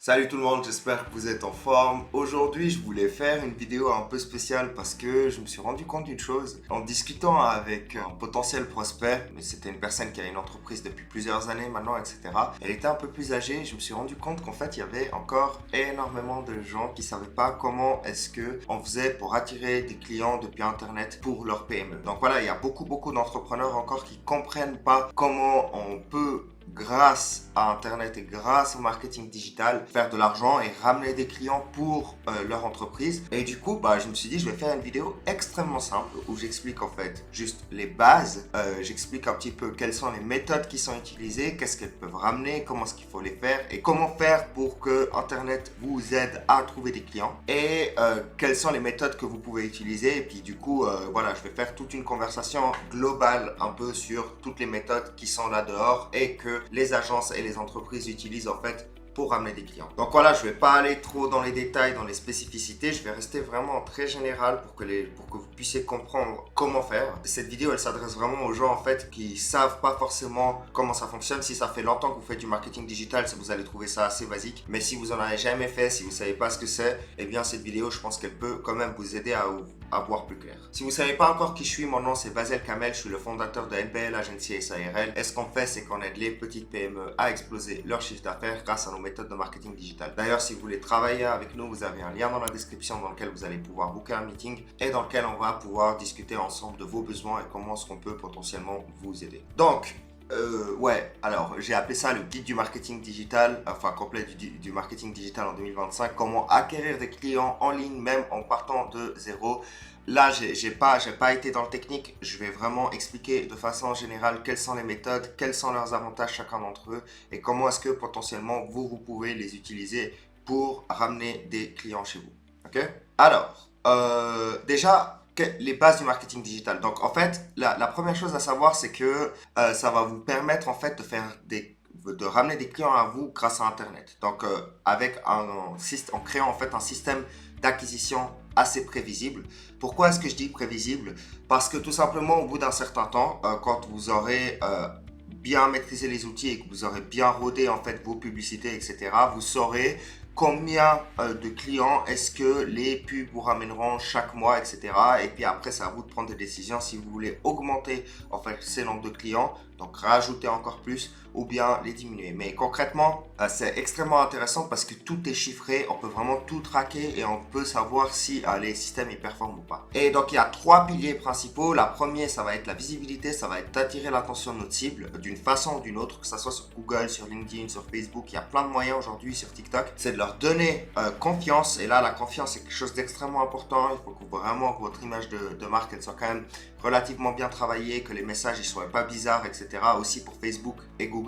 Salut tout le monde, j'espère que vous êtes en forme. Aujourd'hui, je voulais faire une vidéo un peu spéciale parce que je me suis rendu compte d'une chose. En discutant avec un potentiel prospect, mais c'était une personne qui a une entreprise depuis plusieurs années maintenant, etc. Elle était un peu plus âgée et je me suis rendu compte qu'en fait, il y avait encore énormément de gens qui savaient pas comment est-ce que on faisait pour attirer des clients depuis Internet pour leur PME. Donc voilà, il y a beaucoup d'entrepreneurs encore qui comprennent pas comment on peut grâce à Internet et grâce au marketing digital, faire de l'argent et ramener des clients pour leur entreprise. Et du coup, je me suis dit, je vais faire une vidéo extrêmement simple où j'explique en fait juste les bases. J'explique un petit peu quelles sont les méthodes qui sont utilisées, qu'est-ce qu'elles peuvent ramener, comment est-ce qu'il faut les faire et comment faire pour que Internet vous aide à trouver des clients et quelles sont les méthodes que vous pouvez utiliser. Et puis du coup, voilà, je vais faire toute une conversation globale un peu sur toutes les méthodes qui sont là dehors et que les agences et les entreprises utilisent en fait pour ramener des clients. Donc voilà, je ne vais pas aller trop dans les détails, dans les spécificités, je vais rester vraiment très général pour que vous puissiez comprendre comment faire. Cette vidéo, elle s'adresse vraiment aux gens en fait qui savent pas forcément comment ça fonctionne. Si ça fait longtemps que vous faites du marketing digital, vous allez trouver ça assez basique. Mais si vous en avez jamais fait, si vous savez pas ce que c'est, eh bien cette vidéo, je pense qu'elle peut quand même vous aider à voir plus clair. Si vous savez pas encore qui je suis, mon nom c'est Basel Kamel, je suis le fondateur de NPL Agency SARL. Et ce qu'on fait, c'est qu'on aide les petites PME à exploser leur chiffre d'affaires grâce à nos méthodes de marketing digital. D'ailleurs, si vous voulez travailler avec nous, vous avez un lien dans la description dans lequel vous allez pouvoir booker un meeting et dans lequel on va pouvoir discuter ensemble de vos besoins et comment est-ce qu'on peut potentiellement vous aider. Donc, alors j'ai appelé ça le guide du marketing digital, enfin complet du marketing digital en 2025, comment acquérir des clients en ligne même en partant de zéro. Là, j'ai pas été dans le technique, je vais vraiment expliquer de façon générale quelles sont les méthodes, quels sont leurs avantages chacun d'entre eux et comment est-ce que potentiellement vous pouvez les utiliser pour ramener des clients chez vous. Ok? Alors, déjà, les bases du marketing digital. Donc en fait, la première chose à savoir, c'est que ça va vous permettre en fait de ramener des clients à vous grâce à Internet. Donc en créant en fait un système d'acquisition assez prévisible. Pourquoi est-ce que je dis prévisible? Parce que tout simplement au bout d'un certain temps, quand vous aurez bien maîtrisé les outils et que vous aurez bien rodé en fait vos publicités, etc., vous saurez combien de clients est-ce que les pubs vous ramèneront chaque mois, etc. Et puis après, c'est à vous de prendre des décisions si vous voulez augmenter en fait ces nombres de clients, donc rajouter encore plus ou bien les diminuer. Mais concrètement, c'est extrêmement intéressant parce que tout est chiffré, on peut vraiment tout traquer et on peut savoir si les systèmes y performent ou pas. Et donc, il y a trois piliers principaux. La première, ça va être la visibilité, ça va être d'attirer l'attention de notre cible d'une façon ou d'une autre, que ce soit sur Google, sur LinkedIn, sur Facebook. Il y a plein de moyens aujourd'hui sur TikTok. C'est de leur donner confiance. Et là, la confiance, c'est quelque chose d'extrêmement important. Il faut que vraiment votre image de marque, elle soit quand même relativement bien travaillée, que les messages ne soient pas bizarres, etc. Aussi pour Facebook et Google,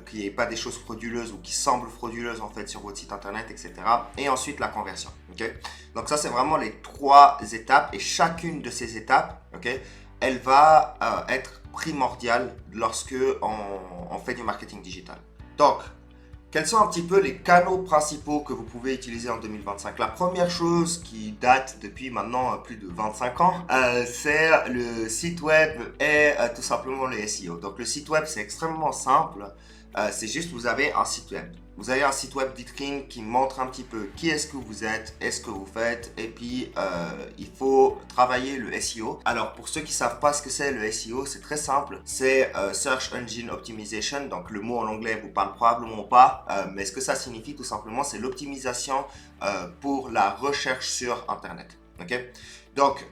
qu'il n'y ait pas des choses frauduleuses ou qui semblent frauduleuses en fait sur votre site internet, etc. Et ensuite la conversion. Okay, donc ça, c'est vraiment les trois étapes et chacune de ces étapes, elle va être primordiale lorsque on fait du marketing digital. Donc, quels sont un petit peu les canaux principaux que vous pouvez utiliser en 2025? La première chose qui date depuis maintenant plus de 25 ans, c'est le site web et tout simplement le SEO. Donc le site web, c'est extrêmement simple. C'est juste, vous avez un site web. Vous avez un site web vitrine qui montre un petit peu qui est-ce que vous êtes, est-ce que vous faites, et puis il faut travailler le SEO. Alors pour ceux qui savent pas ce que c'est le SEO, c'est très simple. C'est Search Engine Optimization, donc le mot en anglais vous parle probablement pas, mais ce que ça signifie tout simplement, c'est l'optimisation pour la recherche sur Internet. Okay? Donc,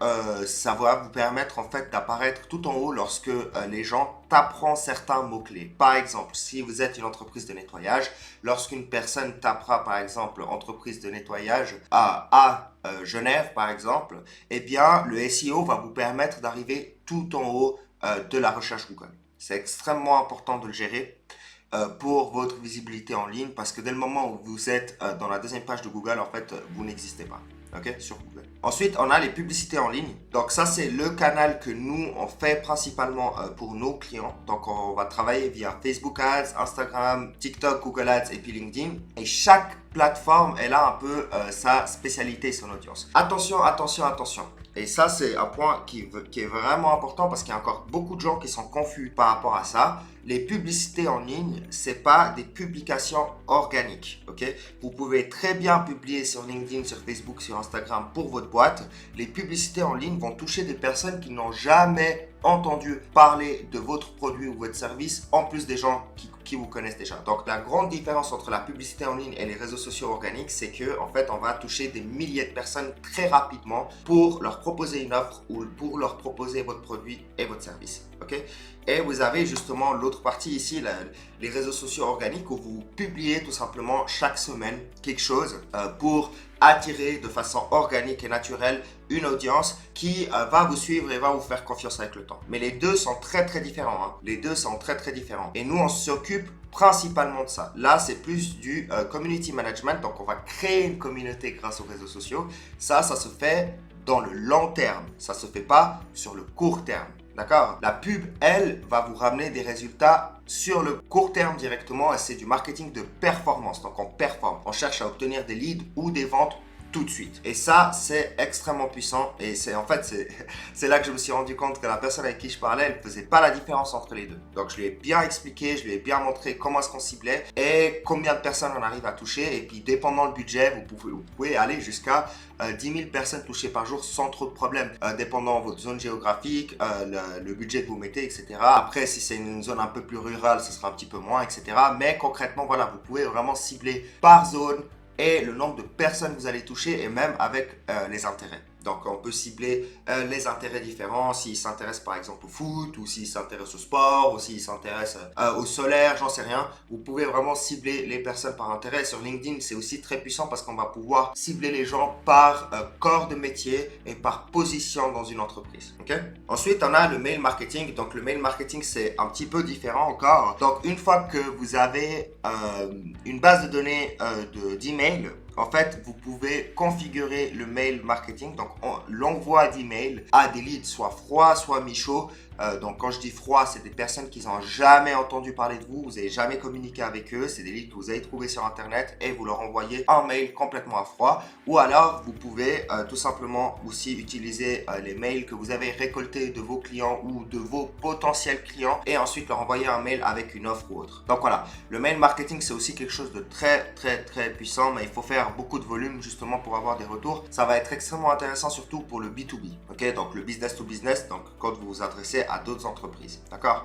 ça va vous permettre en fait d'apparaître tout en haut lorsque les gens taperont certains mots-clés. Par exemple, si vous êtes une entreprise de nettoyage, lorsqu'une personne tapera par exemple entreprise de nettoyage à Genève par exemple, eh bien le SEO va vous permettre d'arriver tout en haut de la recherche Google. C'est extrêmement important de le gérer pour votre visibilité en ligne parce que dès le moment où vous êtes dans la deuxième page de Google, en fait, vous n'existez pas. Sur Google. Ensuite, on a les publicités en ligne. Donc ça, c'est le canal que nous, on fait principalement pour nos clients. Donc on va travailler via Facebook Ads, Instagram, TikTok, Google Ads et puis LinkedIn. Et chaque plateforme, elle a un peu sa spécialité, son audience. Attention. Et ça, c'est un point qui est vraiment important parce qu'il y a encore beaucoup de gens qui sont confus par rapport à ça. les publicités en ligne, c'est pas des publications organiques, ok? Vous pouvez très bien publier sur LinkedIn, sur Facebook, sur Instagram pour votre boîte. Les publicités en ligne vont toucher des personnes qui n'ont jamais entendu parler de votre produit ou votre service, en plus des gens qui vous connaissent déjà. Donc la grande différence entre la publicité en ligne et les réseaux sociaux organiques, c'est que en fait on va toucher des milliers de personnes très rapidement pour leur proposer une offre ou pour leur proposer votre produit et votre service. Ok? Et vous avez justement l'autre partie ici, les réseaux sociaux organiques, où vous publiez tout simplement chaque semaine quelque chose pour attirer de façon organique et naturelle une audience qui va vous suivre et va vous faire confiance avec le temps. Mais les deux sont très différents. Hein. Les deux sont très différents. Et nous, on s'occupe principalement de ça. Là, c'est plus du community management. Donc, on va créer une communauté grâce aux réseaux sociaux. Ça se fait dans le long terme. Ça se fait pas sur le court terme. D'accord? La pub, elle, va vous ramener des résultats sur le court terme directement et c'est du marketing de performance. Donc, on performe. On cherche à obtenir des leads ou des ventes tout de suite. Et ça, c'est extrêmement puissant. Et c'est là que je me suis rendu compte que la personne avec qui je parlais, elle ne faisait pas la différence entre les deux. Donc, je lui ai bien expliqué, je lui ai bien montré comment est-ce qu'on ciblait et combien de personnes on arrive à toucher. Et puis, dépendant le budget, vous pouvez aller jusqu'à 10 000 personnes touchées par jour sans trop de problèmes, dépendant de votre zone géographique, le budget que vous mettez, etc. Après, si c'est une zone un peu plus rurale, ce sera un petit peu moins, etc. Mais concrètement, voilà, vous pouvez vraiment cibler par zone et le nombre de personnes que vous allez toucher et même avec les intérêts. Donc, on peut cibler les intérêts différents, s'ils s'intéressent par exemple au foot, ou s'ils s'intéressent au sport, ou s'ils s'intéressent au solaire, j'en sais rien. Vous pouvez vraiment cibler les personnes par intérêt. Sur LinkedIn, c'est aussi très puissant parce qu'on va pouvoir cibler les gens par corps de métier et par position dans une entreprise. Okay? Ensuite, on a le mail marketing. Donc, le mail marketing, c'est un petit peu différent encore. Donc, une fois que vous avez une base de données d'email, en fait, vous pouvez configurer le mail marketing, donc l'envoi d'email à des leads, soit froids, soit mi-chauds. Donc, quand je dis froid, c'est des personnes qui n'ont jamais entendu parler de vous, vous n'avez jamais communiqué avec eux, c'est des leads que vous avez trouvés sur Internet et vous leur envoyez un mail complètement à froid. Ou alors, vous pouvez tout simplement aussi utiliser les mails que vous avez récoltés de vos clients ou de vos potentiels clients et ensuite leur envoyer un mail avec une offre ou autre. Donc voilà, le mail marketing, c'est aussi quelque chose de très puissant, mais il faut faire beaucoup de volume justement pour avoir des retours. Ça va être extrêmement intéressant surtout pour le B2B, ok? Donc le business to business, donc quand vous vous adressez à d'autres entreprises, d'accord?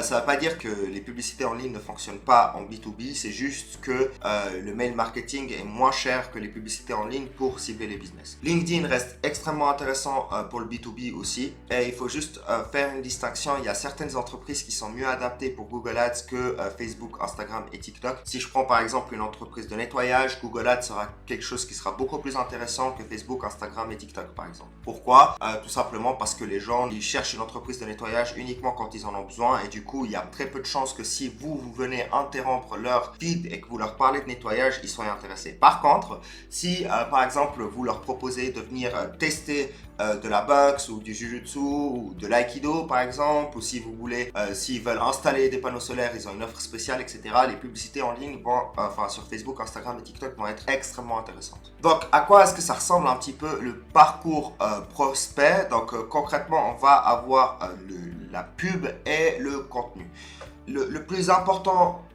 Ça ne veut pas dire que les publicités en ligne ne fonctionnent pas en B2B, c'est juste que le mail marketing est moins cher que les publicités en ligne pour cibler les business. LinkedIn reste extrêmement intéressant pour le B2B aussi et il faut juste faire une distinction. Il y a certaines entreprises qui sont mieux adaptées pour Google Ads que Facebook, Instagram et TikTok. Si je prends par exemple une entreprise de nettoyage, Google Ads sera quelque chose qui sera beaucoup plus intéressant que Facebook, Instagram et TikTok par exemple. Pourquoi? Tout simplement parce que les gens ils cherchent une entreprise de nettoyage uniquement quand ils en ont besoin et du coup il y a très peu de chances que si vous venez interrompre leur feed et que vous leur parlez de nettoyage, ils soient intéressés. Par contre, si par exemple vous leur proposez de venir tester de la boxe ou du jujutsu ou de l'aïkido par exemple, ou si vous voulez, s'ils veulent installer des panneaux solaires, ils ont une offre spéciale, etc. Les publicités en ligne vont, sur Facebook, Instagram et TikTok vont être extrêmement intéressantes. Donc, à quoi est-ce que ça ressemble un petit peu le parcours prospect? Donc, concrètement, on va avoir la pub et le contenu. Le plus important,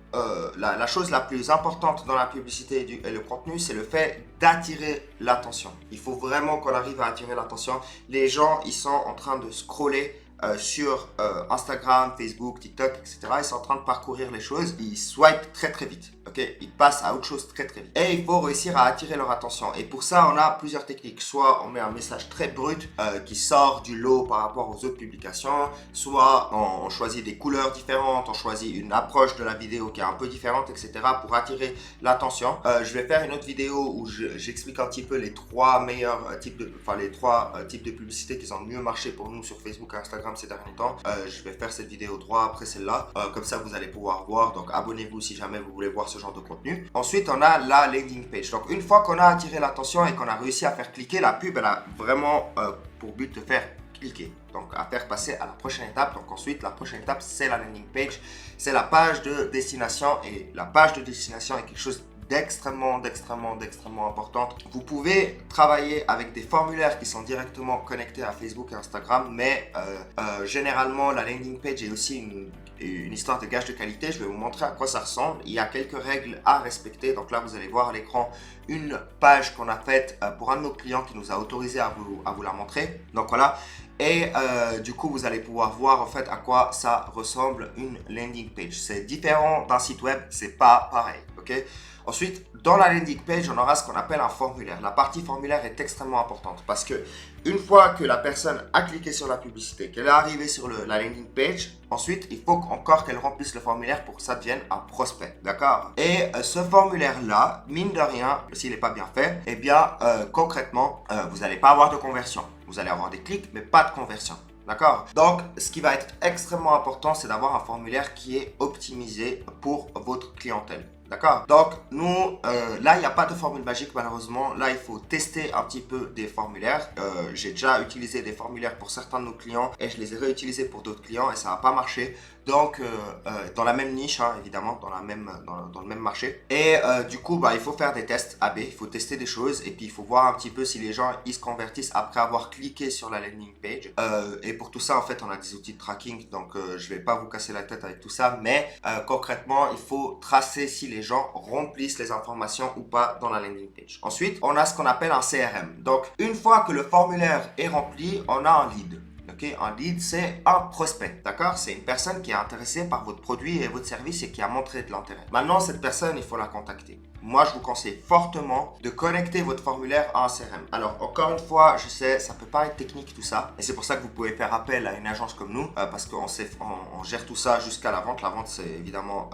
la chose la plus importante dans la publicité et le contenu, c'est le fait d'attirer l'attention. Il faut vraiment qu'on arrive à attirer l'attention. Les gens, ils sont en train de scroller sur Instagram, Facebook, TikTok, etc. Ils sont en train de parcourir les choses. Ils swipent très vite. Okay? Ils passent à autre chose très vite. Et il faut réussir à attirer leur attention. Et pour ça, on a plusieurs techniques. Soit on met un message très brut qui sort du lot par rapport aux autres publications. Soit on choisit des couleurs différentes. On choisit une approche de la vidéo qui est un peu différente, etc. pour attirer l'attention. Je vais faire une autre vidéo où j'explique un petit peu les trois meilleurs types de publicités qui ont le mieux marché pour nous sur Facebook et Instagram ces derniers temps. Je vais faire cette vidéo droit après celle-là. Comme ça, vous allez pouvoir voir. Donc, abonnez-vous si jamais vous voulez voir ce genre de contenu. Ensuite, on a la landing page. Donc, une fois qu'on a attiré l'attention et qu'on a réussi à faire cliquer, la pub, elle a vraiment pour but de faire cliquer. Donc, à faire passer à la prochaine étape. Donc, ensuite, la prochaine étape, c'est la landing page. C'est la page de destination. Et la page de destination est quelque chose d'extrêmement importante. Vous pouvez travailler avec des formulaires qui sont directement connectés à Facebook et Instagram, mais généralement la landing page est aussi une histoire de gage de qualité. Je vais vous montrer à quoi ça ressemble. Il y a quelques règles à respecter. Donc là, vous allez voir à l'écran une page qu'on a faite pour un de nos clients qui nous a autorisé à vous la montrer. Donc voilà. Et du coup, vous allez pouvoir voir en fait à quoi ça ressemble une landing page. C'est différent d'un site web, c'est pas pareil, ok? Ensuite, dans la landing page, on aura ce qu'on appelle un formulaire. La partie formulaire est extrêmement importante parce que une fois que la personne a cliqué sur la publicité, qu'elle est arrivée sur la landing page, ensuite, il faut encore qu'elle remplisse le formulaire pour que ça devienne un prospect, d'accord? Et ce formulaire-là, mine de rien, s'il n'est pas bien fait, eh bien, concrètement, vous n'allez pas avoir de conversion. Vous allez avoir des clics, mais pas de conversion. D'accord? Donc, ce qui va être extrêmement important, c'est d'avoir un formulaire qui est optimisé pour votre clientèle. D'accord? Donc, nous, là, il n'y a pas de formule magique, malheureusement. Là, il faut tester un petit peu des formulaires. J'ai déjà utilisé des formulaires pour certains de nos clients et je les ai réutilisés pour d'autres clients et ça n'a pas marché. Donc, dans la même niche, hein, évidemment, dans le même marché. Et du coup, il faut faire des tests AB, il faut tester des choses et puis il faut voir un petit peu si les gens ils se convertissent après avoir cliqué sur la landing page. Et pour tout ça, en fait, on a des outils de tracking, donc je vais pas vous casser la tête avec tout ça, mais concrètement, il faut tracer si les gens remplissent les informations ou pas dans la landing page. Ensuite, on a ce qu'on appelle un CRM. Donc, une fois que le formulaire est rempli, on a un lead. Okay? Un lead, c'est un prospect, d'accord? C'est une personne qui est intéressée par votre produit et votre service et qui a montré de l'intérêt. Maintenant, cette personne, il faut la contacter. Moi, je vous conseille fortement de connecter votre formulaire à un CRM. Alors, encore une fois, je sais, ça peut paraître technique tout ça, et c'est pour ça que vous pouvez faire appel à une agence comme nous, parce qu'on gère tout ça jusqu'à la vente. La vente, c'est évidemment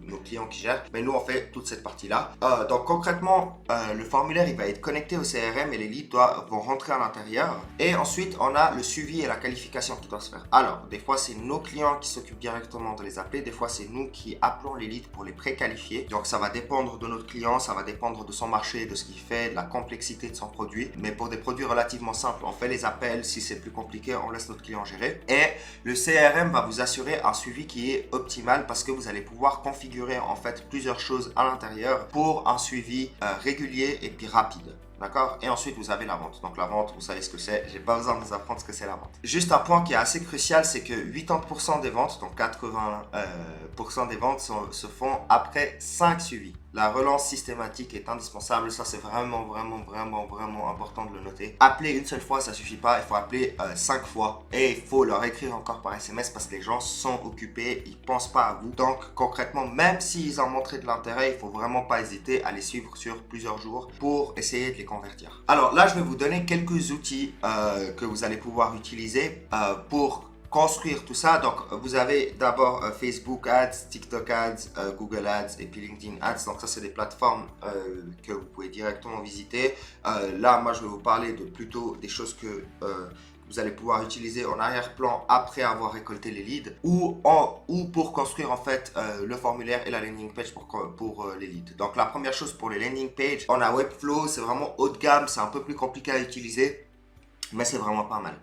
nos clients qui gèrent, mais nous on fait toute cette partie là. Donc concrètement, le formulaire il va être connecté au CRM et les leads vont rentrer à l'intérieur, et ensuite on a le suivi et la qualification qui doit se faire. Alors des fois c'est nos clients qui s'occupent directement de les appeler, des fois c'est nous qui appelons les leads pour les préqualifier. Donc ça va dépendre de notre client, ça va dépendre de son marché, de ce qu'il fait, de la complexité de son produit, mais pour des produits relativement simples on fait les appels. Si c'est plus compliqué, on laisse notre client gérer, et le CRM va vous assurer un suivi qui est optimal parce que vous allez pouvoir configurer en fait plusieurs choses à l'intérieur pour un suivi régulier et puis rapide. D'accord? Et ensuite, vous avez la vente. Donc, la vente, vous savez ce que c'est. J'ai pas besoin de vous apprendre ce que c'est la vente. Juste un point qui est assez crucial, c'est que 80% des ventes, donc 80% des ventes se font après 5 suivis. La relance systématique est indispensable. Ça, c'est vraiment important de le noter. Appeler une seule fois, ça suffit pas. Il faut appeler 5 fois. Et il faut leur écrire encore par SMS parce que les gens sont occupés. Ils pensent pas à vous. Donc, concrètement, même s'ils ont montré de l'intérêt, il faut vraiment pas hésiter à les suivre sur plusieurs jours pour essayer de les convertir. Alors là, je vais vous donner quelques outils que vous allez pouvoir utiliser pour construire tout ça. Donc, vous avez d'abord Facebook Ads, TikTok Ads, Google Ads et puis LinkedIn Ads. Donc, ça, c'est des plateformes que vous pouvez directement visiter. Là, moi, je vais vous parler de plutôt des choses que vous allez pouvoir utiliser en arrière-plan après avoir récolté les leads ou pour construire en fait le formulaire et la landing page pour les leads. Donc, la première chose pour les landing pages, on a Webflow. C'est vraiment haut de gamme, c'est un peu plus compliqué à utiliser, mais c'est vraiment pas mal.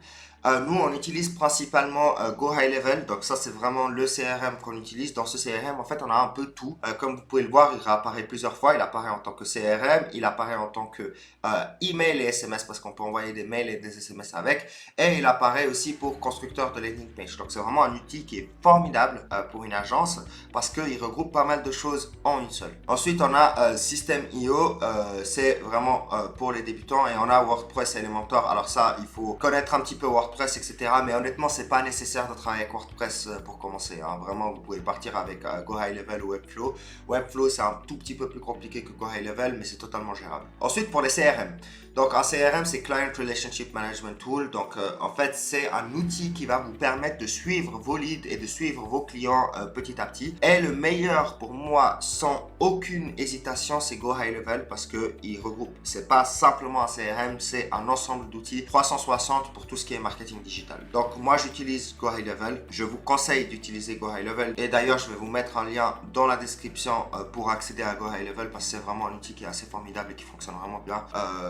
Nous, on utilise principalement Go High Level. Donc ça, c'est vraiment le CRM qu'on utilise. Dans ce CRM, en fait, on a un peu tout. Comme vous pouvez le voir, il réapparaît plusieurs fois. Il apparaît en tant que CRM. Il apparaît en tant que email et SMS parce qu'on peut envoyer des mails et des SMS avec. Et il apparaît aussi pour constructeur de landing page. Donc c'est vraiment un outil qui est formidable pour une agence parce qu'il regroupe pas mal de choses en une seule. Ensuite, on a System.io. C'est vraiment pour les débutants. Et on a WordPress Elementor. Alors ça, il faut connaître un petit peu WordPress, etc. Mais honnêtement, c'est pas nécessaire de travailler avec WordPress pour commencer. Hein. Vraiment, vous pouvez partir avec Go High Level ou Webflow. Webflow, c'est un tout petit peu plus compliqué que Go High Level, mais c'est totalement gérable. Ensuite, pour les CRM. Donc, un CRM, c'est Client Relationship Management Tool. Donc, en fait, c'est un outil qui va vous permettre de suivre vos leads et de suivre vos clients petit à petit. Et le meilleur pour moi, sans aucune hésitation, c'est Go High Level parce qu'il regroupe. C'est pas simplement un CRM, c'est un ensemble d'outils 360 pour tout ce qui est marketing marketing digital. Donc moi j'utilise GoHighLevel, je vous conseille d'utiliser GoHighLevel et d'ailleurs je vais vous mettre un lien dans la description pour accéder à GoHighLevel parce que c'est vraiment un outil qui est assez formidable et qui fonctionne vraiment bien,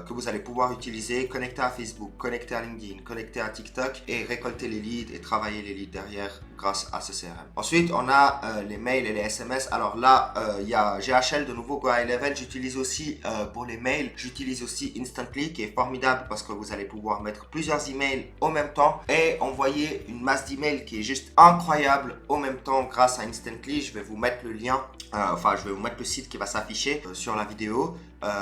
que vous allez pouvoir utiliser, connecter à Facebook, connecter à LinkedIn, connecter à TikTok et récolter les leads et travailler les leads derrière grâce à ce CRM. Ensuite on a les mails et les SMS. Alors là il y a GHL de nouveau, GoHighLevel. J'utilise aussi pour les mails, j'utilise aussi Instantly qui est formidable parce que vous allez pouvoir mettre plusieurs emails au même temps et envoyer une masse d'emails qui est juste incroyable au même temps grâce à Instantly. Je vais vous mettre le lien, je vais vous mettre le site qui va s'afficher sur la vidéo.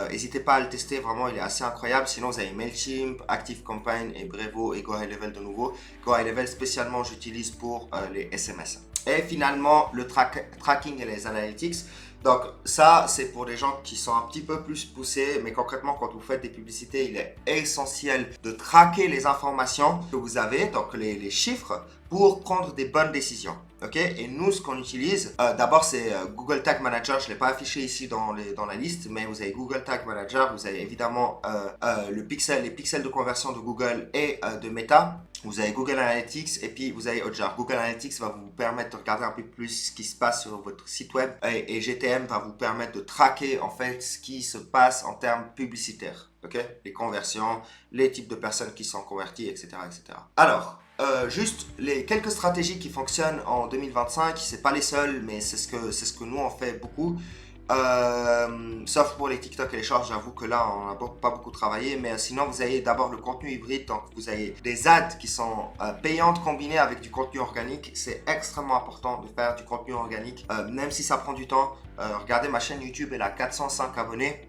N'hésitez pas à le tester, vraiment il est assez incroyable. Sinon vous avez MailChimp, ActiveCampaign et Brevo et GoHighLevel de nouveau. GoHighLevel spécialement j'utilise pour les SMS. Et finalement le tracking et les analytics. Donc ça c'est pour des gens qui sont un petit peu plus poussés, mais concrètement quand vous faites des publicités il est essentiel de traquer les informations que vous avez, donc les chiffres, pour prendre des bonnes décisions. Ok, et nous ce qu'on utilise d'abord c'est Google Tag Manager. Je ne l'ai pas affiché ici dans la liste, mais vous avez Google Tag Manager, vous avez évidemment les pixels de conversion de Google et de Meta. Vous avez Google Analytics et puis vous avez Hotjar. Google Analytics va vous permettre de regarder un peu plus ce qui se passe sur votre site web et GTM va vous permettre de traquer en fait ce qui se passe en termes publicitaires. Ok, les conversions, les types de personnes qui sont converties, etc. etc. Alors, juste les quelques stratégies qui fonctionnent en 2025, c'est pas les seules, mais c'est ce que nous on fait beaucoup. Sauf pour les TikTok et les shorts, j'avoue que là on n'a pas beaucoup travaillé, mais sinon vous avez d'abord le contenu hybride, donc vous avez des ads qui sont payantes combinées avec du contenu organique. C'est extrêmement important de faire du contenu organique, même si ça prend du temps. Regardez ma chaîne YouTube, elle a 405 abonnés,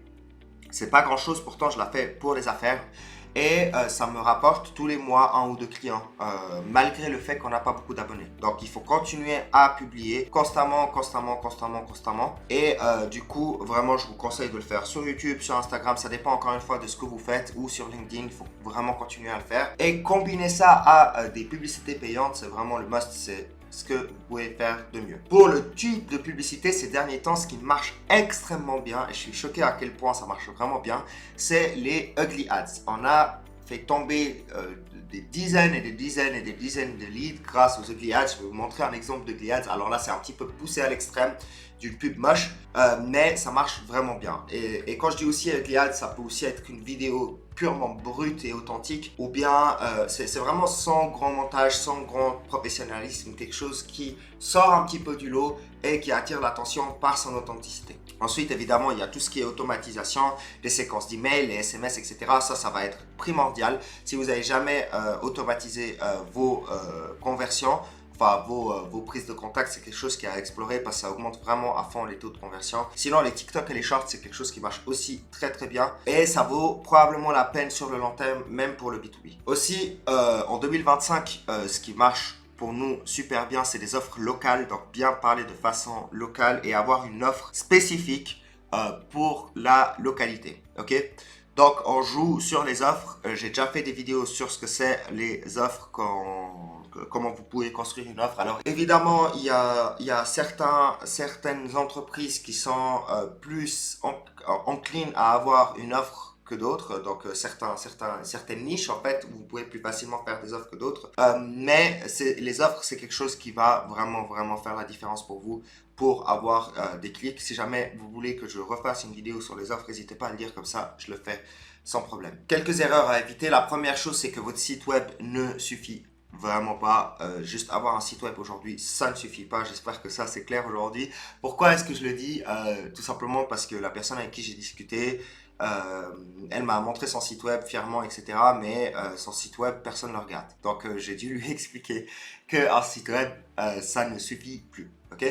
c'est pas grand chose, pourtant je la fais pour les affaires. Et ça me rapporte tous les mois 1 ou 2 clients, malgré le fait qu'on n'a pas beaucoup d'abonnés. Donc il faut continuer à publier constamment. Et du coup, vraiment, je vous conseille de le faire sur YouTube, sur Instagram. Ça dépend encore une fois de ce que vous faites, ou sur LinkedIn. Il faut vraiment continuer à le faire. Et combiner ça à des publicités payantes, c'est vraiment le must. C'est ce que vous pouvez faire de mieux. Pour le type de publicité, ces derniers temps, ce qui marche extrêmement bien, et je suis choqué à quel point ça marche vraiment bien, c'est les ugly ads. On a fait tomber des dizaines et des dizaines et des dizaines de leads grâce aux ugly ads. Je vais vous montrer un exemple d'ugly ads. Alors là, c'est un petit peu poussé à l'extrême d'une pub moche, mais ça marche vraiment bien. Et quand je dis aussi ugly ads, ça peut aussi être une vidéo purement brute et authentique, ou bien c'est vraiment sans grand montage, sans grand professionnalisme, quelque chose qui sort un petit peu du lot et qui attire l'attention par son authenticité. Ensuite, évidemment, il y a tout ce qui est automatisation, les séquences d'emails, les SMS, etc. Ça va être primordial. Si vous n'avez jamais automatisé vos conversions, enfin vos prises de contact, c'est quelque chose qui a exploré parce que ça augmente vraiment à fond les taux de conversion. Sinon les TikTok et les shorts, c'est quelque chose qui marche aussi très bien et ça vaut probablement la peine sur le long terme, même pour le B2B. Aussi en 2025, ce qui marche pour nous super bien, c'est des offres locales, donc bien parler de façon locale et avoir une offre spécifique pour la localité. Ok, donc on joue sur les offres. J'ai déjà fait des vidéos sur ce que c'est les offres, comment vous pouvez construire une offre. Alors évidemment, il y a certaines entreprises qui sont plus enclines à avoir une offre que d'autres, donc certaines niches en fait où vous pouvez plus facilement faire des offres que d'autres, mais les offres c'est quelque chose qui va vraiment faire la différence pour vous, pour avoir des clics. Si jamais vous voulez que je refasse une vidéo sur les offres, n'hésitez pas à le dire, comme ça je le fais sans problème. Quelques erreurs à éviter. La première chose, c'est que votre site web ne suffit vraiment pas. Juste avoir un site web aujourd'hui, ça ne suffit pas. J'espère que ça c'est clair aujourd'hui. Pourquoi est-ce que je le dis? Tout simplement parce que la personne avec qui j'ai discuté, elle m'a montré son site web fièrement, etc. Mais son site web, personne ne le regarde. Donc j'ai dû lui expliquer qu'un site web, ça ne suffit plus. Ok,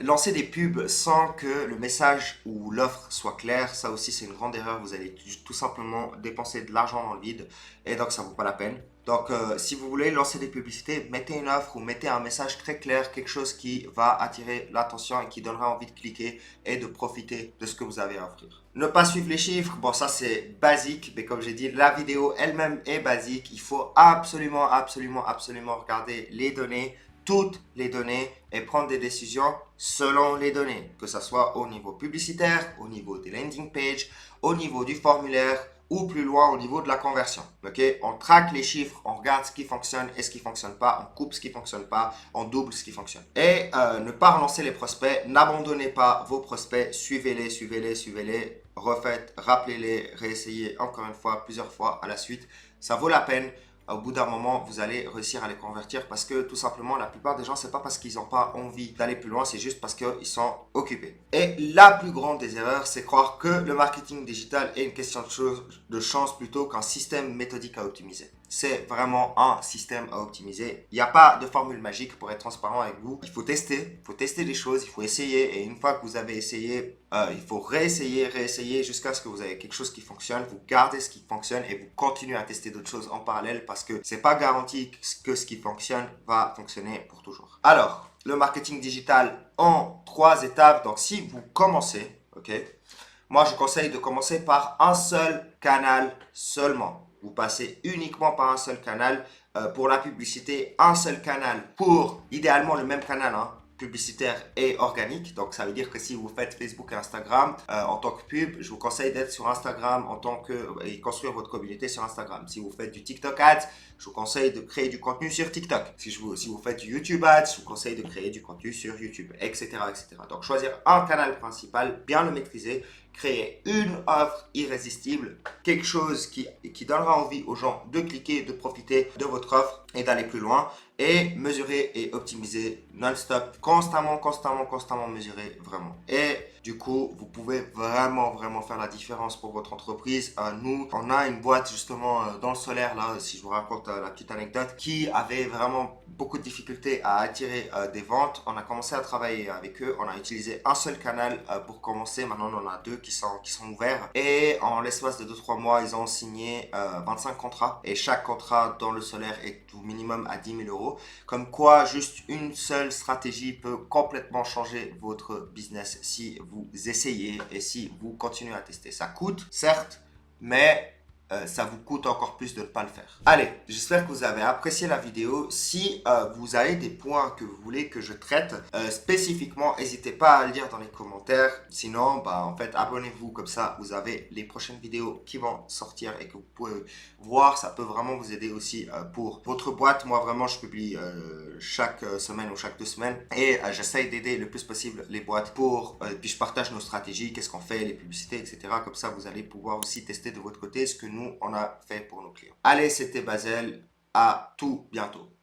lancer des pubs sans que le message ou l'offre soit clair, ça aussi c'est une grande erreur. Vous allez tout simplement dépenser de l'argent dans le vide et donc ça ne vaut pas la peine. Donc si vous voulez lancer des publicités, mettez une offre ou mettez un message très clair, quelque chose qui va attirer l'attention et qui donnera envie de cliquer et de profiter de ce que vous avez à offrir. Ne pas suivre les chiffres, bon ça c'est basique, mais comme j'ai dit, la vidéo elle-même est basique. Il faut absolument regarder les données, toutes les données, et prendre des décisions selon les données, que ce soit au niveau publicitaire, au niveau des landing pages, au niveau du formulaire, ou plus loin au niveau de la conversion. Ok, on traque les chiffres, on regarde ce qui fonctionne et ce qui fonctionne pas, on coupe ce qui fonctionne pas, on double ce qui fonctionne. Et ne pas relancer les prospects, n'abandonnez pas vos prospects, suivez-les, suivez-les, suivez-les, refaites, rappelez-les, réessayez encore une fois, plusieurs fois à la suite. Ça vaut la peine. Au bout d'un moment, vous allez réussir à les convertir parce que tout simplement, la plupart des gens, c'est pas parce qu'ils n'ont pas envie d'aller plus loin, c'est juste parce qu'ils sont occupés. Et la plus grande des erreurs, c'est croire que le marketing digital est une question de chance plutôt qu'un système méthodique à optimiser. C'est vraiment un système à optimiser. Il n'y a pas de formule magique pour être transparent avec vous. Il faut tester les choses, il faut essayer. Et une fois que vous avez essayé, il faut réessayer jusqu'à ce que vous avez quelque chose qui fonctionne. Vous gardez ce qui fonctionne et vous continuez à tester d'autres choses en parallèle parce que c'est pas garanti que ce qui fonctionne va fonctionner pour toujours. Alors, le marketing digital en 3 étapes. Donc, si vous commencez, ok, moi je conseille de commencer par un seul canal seulement. Vous passez uniquement par un seul canal pour la publicité, un seul canal pour idéalement le même canal, hein, publicitaire et organique. Donc ça veut dire que si vous faites Facebook et Instagram en tant que pub, je vous conseille d'être sur Instagram en tant que et construire votre communauté sur Instagram. Si vous faites du TikTok Ads, je vous conseille de créer du contenu sur TikTok. Si vous faites du YouTube Ads, je vous conseille de créer du contenu sur YouTube, etc., etc. Donc choisir un canal principal, bien le maîtriser, créer une offre irrésistible, quelque chose qui donnera envie aux gens de cliquer, de profiter de votre offre et d'aller plus loin et mesurer et optimiser non-stop, constamment mesurer vraiment. Et du coup, vous pouvez vraiment faire la différence pour votre entreprise. Nous, on a une boîte justement dans le solaire, là, si je vous raconte la petite anecdote, qui avait vraiment beaucoup de difficultés à attirer des ventes. On a commencé à travailler avec eux. On a utilisé un seul canal pour commencer. Maintenant, on en a 2 qui sont ouverts. Et en l'espace de 2-3 mois, ils ont signé 25 contrats. Et chaque contrat dans le solaire est au minimum à 10 000 euros. Comme quoi, juste une seule stratégie peut complètement changer votre business si vous essayez et si vous continuez à tester. Ça coûte, certes, mais ça vous coûte encore plus de ne pas le faire. Allez, j'espère que vous avez apprécié la vidéo. Si vous avez des points que vous voulez que je traite spécifiquement, n'hésitez pas à le dire dans les commentaires. Sinon, en fait, abonnez-vous, comme ça, vous avez les prochaines vidéos qui vont sortir et que vous pouvez voir. Ça peut vraiment vous aider aussi pour votre boîte. Moi, vraiment, je publie chaque semaine ou chaque 2 semaines et j'essaye d'aider le plus possible les boîtes puis je partage nos stratégies, qu'est-ce qu'on fait, les publicités, etc. Comme ça, vous allez pouvoir aussi tester de votre côté ce que nous, on a fait pour nos clients. Allez, c'était Basel. À tout bientôt.